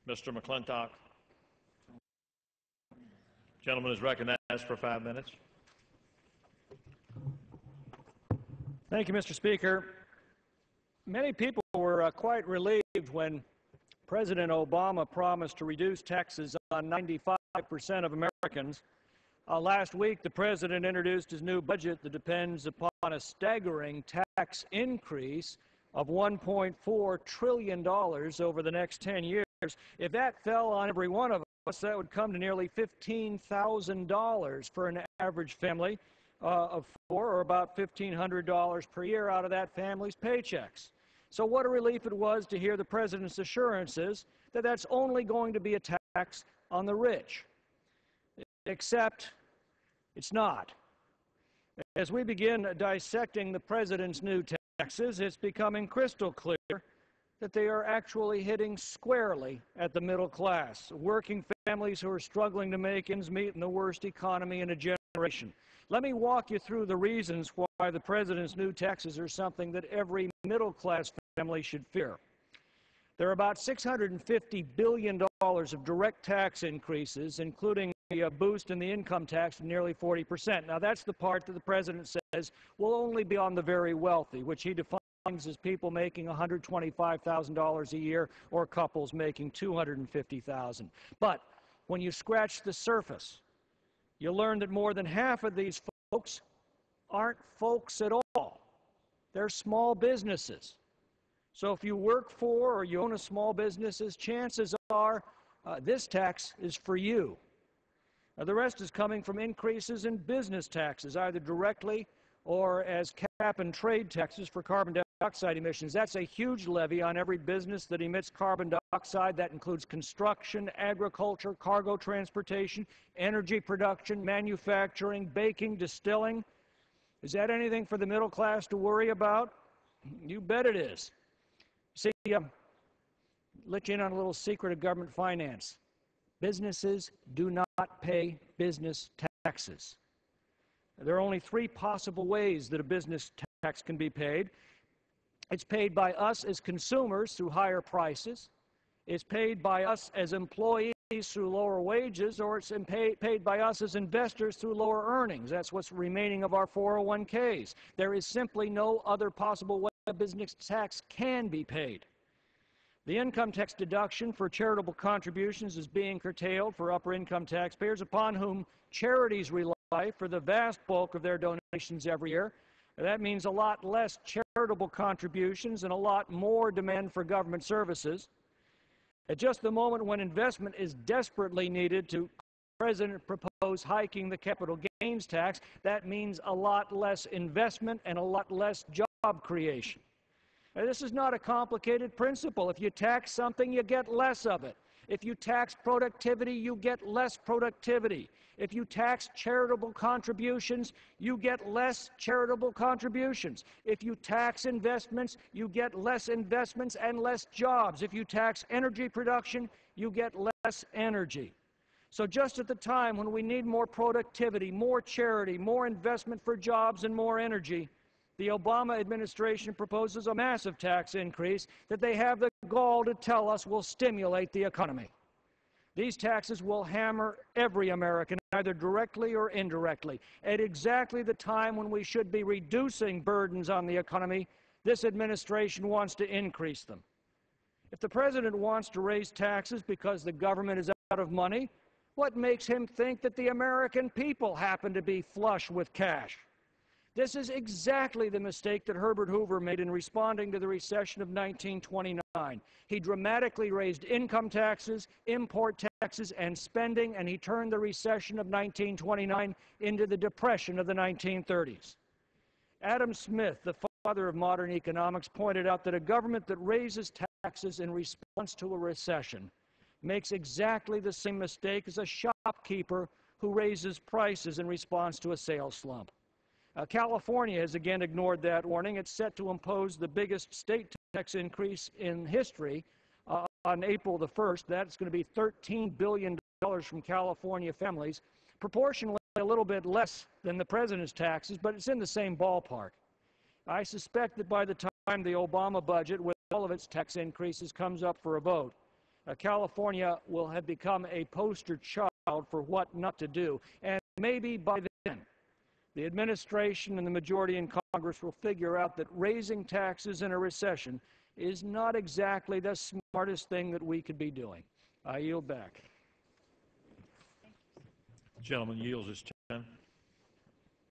Mr. McClintock. Gentleman is recognized for 5 minutes. Thank you, Mr. Speaker. Many people were quite relieved when President Obama promised to reduce taxes on 95% of Americans. Last week, the President introduced his new budget that depends upon a staggering tax increase of $1.4 trillion over the next 10 years. If that fell on every one of us, that would come to nearly $15,000 for an average family of four, or about $1,500 per year out of that family's paychecks. So what a relief it was to hear the President's assurances that that's only going to be a tax on the rich. Except it's not. As we begin dissecting the President's new taxes, it's becoming crystal clear that they are actually hitting squarely at the middle class, working families who are struggling to make ends meet in the worst economy in a generation. Let me walk you through the reasons why the President's new taxes are something that every middle-class family should fear. There are about $650 billion of direct tax increases, including a boost in the income tax of nearly 40%. Now, that's the part that the President says will only be on the very wealthy, which he defines as people making $125,000 a year or couples making $250,000. But when you scratch the surface, you learn that more than half of these folks aren't folks at all. They're small businesses. So if you work for or you own a small business, chances are this tax is for you. Now, the rest is coming from increases in business taxes, either directly or as cap and trade taxes for carbon dioxide emissions. That's a huge levy on every business that emits carbon dioxide. That includes construction, agriculture, cargo transportation, energy production, manufacturing, baking, distilling. Is that anything for the middle class to worry about? You bet it is. See, let you in on a little secret of government finance. Businesses do not pay business taxes. There are only three possible ways that a business tax can be paid. It's paid by us as consumers through higher prices. It's paid by us as employees through lower wages, or it's paid by us as investors through lower earnings. That's what's remaining of our 401ks. There is simply no other possible way a business tax can be paid. The income tax deduction for charitable contributions is being curtailed for upper income taxpayers upon whom charities rely for the vast bulk of their donations every year. That means a lot less charitable contributions and a lot more demand for government services. At just the moment when investment is desperately needed to President propose hiking the capital gains tax, that means a lot less investment and a lot less job creation. Now, this is not a complicated principle. If you tax something, you get less of it. If you tax productivity, you get less productivity. If you tax charitable contributions, you get less charitable contributions. If you tax investments, you get less investments and less jobs. If you tax energy production, you get less energy. So just at the time when we need more productivity, more charity, more investment for jobs, and more energy, the Obama administration proposes a massive tax increase that they have the gall to tell us will stimulate the economy. These taxes will hammer every American, either directly or indirectly. At exactly the time when we should be reducing burdens on the economy, this administration wants to increase them. If the President wants to raise taxes because the government is out of money, what makes him think that the American people happen to be flush with cash? This is exactly the mistake that Herbert Hoover made in responding to the recession of 1929. He dramatically raised income taxes, import taxes, and spending, and he turned the recession of 1929 into the depression of the 1930s. Adam Smith, the father of modern economics, pointed out that a government that raises taxes in response to a recession makes exactly the same mistake as a shopkeeper who raises prices in response to a sales slump. California has again ignored that warning. It's set to impose the biggest state tax increase in history on April the 1st. That's going to be $13 billion from California families, proportionally a little bit less than the President's taxes, but it's in the same ballpark. I suspect that by the time the Obama budget, with all of its tax increases, comes up for a vote, California will have become a poster child for what not to do. And maybe by then, the administration and the majority in Congress will figure out that raising taxes in a recession is not exactly the smartest thing that we could be doing. I yield back. The gentleman yields his time.